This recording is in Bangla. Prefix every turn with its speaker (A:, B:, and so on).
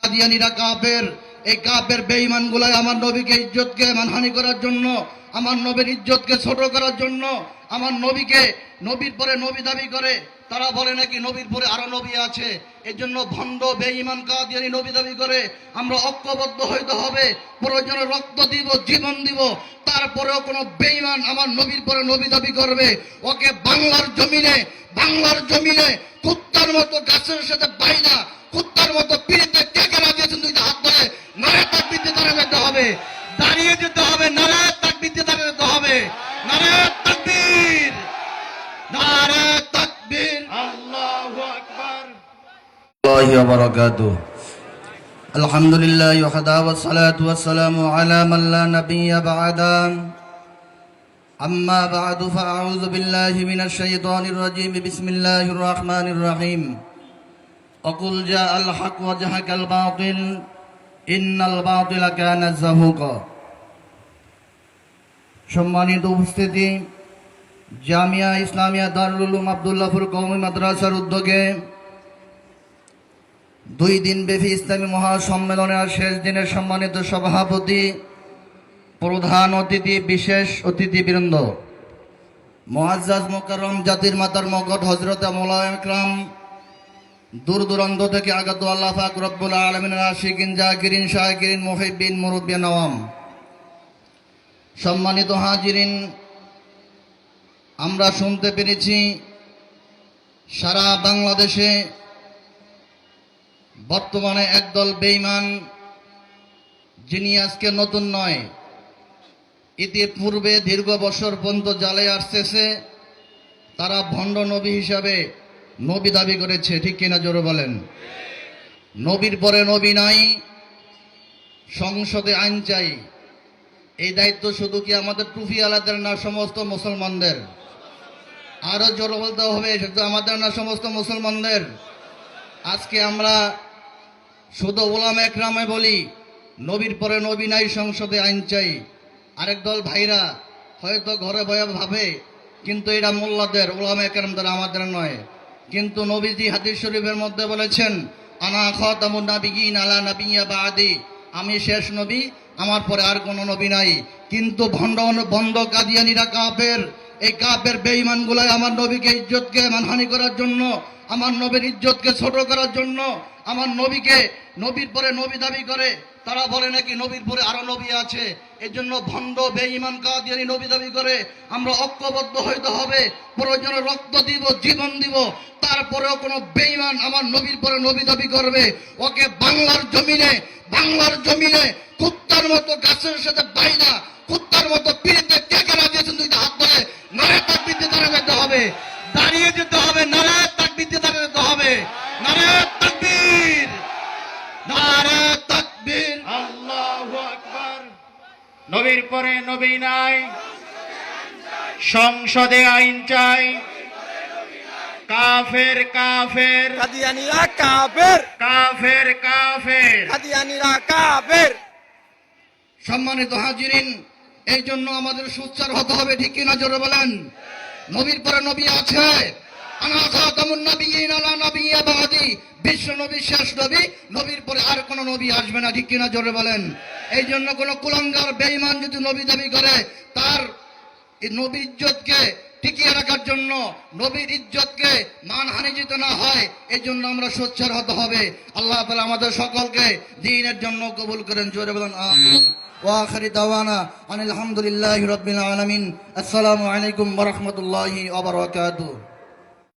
A: কাদিয়ানীরা কাফের। এই কাফের বেঈমানগুলাই আমার নবীকে ইজ্জতকে মানহানি করার জন্য, আমার নবীর ইজ্জতকে ছোট করার জন্য, আমার নবীকে নবীর পরে নবী দাবি করে। তারা বলে নাকি নবীর পরে আরো নবী আছে। এর জন্য ভণ্ড বেঈমান কাদিয়ানী নবী দাবি করে। আমরা ঐক্যবদ্ধ হইতে হবে, প্রয়োজনে রক্ত দিব, জীবন দিব, তারপরেও কোনো বেঈমান আমার নবীর পরে নবী দাবি করবে, ওকে বাংলার জমিনে কুত্তার মতো গাছের সাথে বাইনা, কুত্তার মতো পিড়িতে টেকে রাখিয়েছেন। দুইটা হাত ধরে নারায়ে তাকবীর দিয়ে দাঁড়িয়ে যেতে হবে, দাঁড়িয়ে যেতে হবে, নারায়ে তাকবীর দিয়ে দাঁড়িয়ে যেতে হবে। নারায়ে তাকবীর, নারায়ে তাকবীর, আল্লাহু আকবার। আল্লাহু ওয়া বারাকাতুহু। আলহামদুলিল্লাহ ওয়াহদা ওয়াসসালাতু ওয়াসসালামু আলা মান লা নাবিয়্যা বা'দা। أما بعد فأعوذ بالله من الشيطان الرجيم بسم الله الرحمن الرحيم وقل جاء الحق وزهق الباطل إن الباطل كان زهوقا। সম্মানিত উপস্থিতি, জামিয়া ইসলামিয়া দারুল উলুম আব্দুল্লাহপুর কওমি মাদ্রাসার উদ্যোগে 2 দিনব্যাপী ইসলামী মহাসম্মেলনের শেষ দিনের সম্মানিত সভাপতি, প্রধান অতিথি, বিশেষ অতিথিবৃন্দ, মুআজ্জাজ মুকাররম জাতির মাতার মগট হযরত মাওলানা ইকরাম, দূর দূরান্ত থেকে আগত আল্লাহ পাক রব্বুল আলামিনের আশিকিন, জাকিরিন, শাকিরিন, মুহিব্বিন, মুরব্বিয়ান আওয়াম, সম্মানিত হাজিরিন, আমরা শুনতে পেরেছি সারা বাংলাদেশে বর্তমানে একদল বেঈমান, যিনি আজকে নতুন নয়, ইতিপূর্বে দীর্ঘ বছর পর্যন্ত জালে আসতেছে। তারা ভণ্ড নবী হিসাবে নবী দাবি করেছে, ঠিক কিনা জোরে বলেন? নবীর পরে নবী নাই, সংসদে আইন চাই। এই দায়িত্ব শুধু কি আমাদের টুপি আলাদের না সমস্ত মুসলমানদের? আরো জোরে বলতে হবে, শুধু আমাদের না সমস্ত মুসলমানদের? আজকে আমরা শুধু ওলামা একরামে বলি নবীর পরে নবী নাই, সংসদে আইন চাই। আরেক দল ভাইরা হয়তো ঘরে বয়ে ভাবে কিন্তু এটা মোল্লাদের, ওলামা একরামদের, আমাদের নয়। কিন্তু নবীজি হাদিস শরীফের মধ্যে বলেছেন, আনা খাতামুন নাবিয়্যিন আলা নাবিয়্যা বা'দি, আমি শেষ নবী, আমার পরে আর কোনো নবী নাই। কিন্তু ভণ্ড কাদিয়ানীরা কাফের। এই কাফের বেঈমানগুলাই আমার নবীকে ইজ্জতকে মানহানি করার জন্য, আমার নবীর ইজ্জতকে ছোট করার জন্য, আমার নবীকে নবীর পরে নবী দাবি করে। তারা বলে নাকি নবীর পরে আরো নবী আছে। এর জন্য ভণ্ড বেঈমান কাদিয়ানী নবী দাবি করে। আমরা ঐক্যবদ্ধ হইতে হবে, প্রয়োজনে রক্ত দিব, জীবন দিব, তারপরেও কোনো বেঈমান আমার নবীর পরে নবী দাবি করবে, ওকে বাংলার জমিনে কুত্তার মতো গাছের সাথে বাইনা, কুত্তার মতো পিড়িতে টেকে রাখিয়েছেন। দুইটা হাত ধরে নারায়ে তাকবীর দিয়ে দাঁড়িয়ে যেতে হবে, দাঁড়িয়ে যেতে হবে, নারায়ে তাকবীর দিয়ে দাঁড়িয়ে যেতে হবে। নারায়ে তাকবীর, নারায়ে তাকবীর, আল্লাহু আকবার।
B: নবীর পরে নবী নাই, সংসদে আইন চাই। কাফের কাফের,
C: কাদিয়ানীরা কাফের,
B: কাফের কাফের,
C: কাদিয়ানীরা কাফের।
A: সম্মানিত হাজিরিন, এই জন্য আমাদের সোচ্চার হতে হবে, ঠিক কিনা জোরে বলেন? নবীর পরে নবী আছে। আনা খাতামুন নাবিয়্যিন আলা নাবিয়্যা বা'দি, বিশ্ব নবী শেষ নবী, নবীর পরে আর কোনো নবী আসবে না, ঠিক কিনা জোরে বলেন? এই জন্য কোনো কুলাঙ্গার বেঈমান যদি নবী দাবি করে, তার নবী ইজ্জতকে টিকিয়ে রাখার জন্য, নবীর ইজ্জতকে মানহানি যেতে না হয়, এই জন্য আমরা সোচ্চার হতে হবে। আল্লাহ তাআলা আমাদের সকলকে দ্বীনের জন্য কবুল করেন, জোরে বলেন আমিন। ওয়া আখিরি দাওয়ানা আনিল হামদুলিল্লাহি রাব্বিল আলামিন। আসসালামু আলাইকুম ওয়া রাহমাতুল্লাহি ওয়া বারাকাতুহু।